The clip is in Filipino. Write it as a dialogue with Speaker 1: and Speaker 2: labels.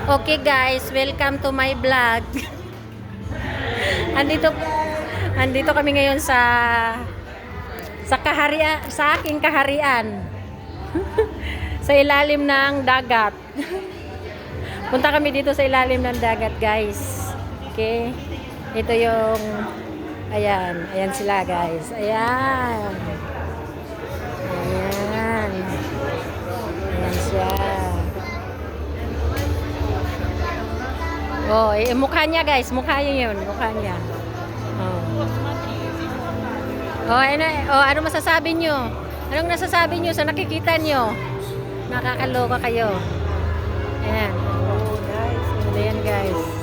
Speaker 1: Okay guys, welcome to my vlog. andito andito kami ngayon sa kaharian, sa aking kaharian. Sa ilalim ng dagat. Punta kami dito sa ilalim ng dagat, guys. Okay? Ito yung ayan sila, guys. Ayan. Ayan siya. Oh, mukha niya, guys. Mukha niya yun. Mukha niya. Ano masasabi nyo? Anong nasasabi nyo sa nakikita nyo? Nakakaloka kayo. Ayan. Oh, guys. Ayan, guys.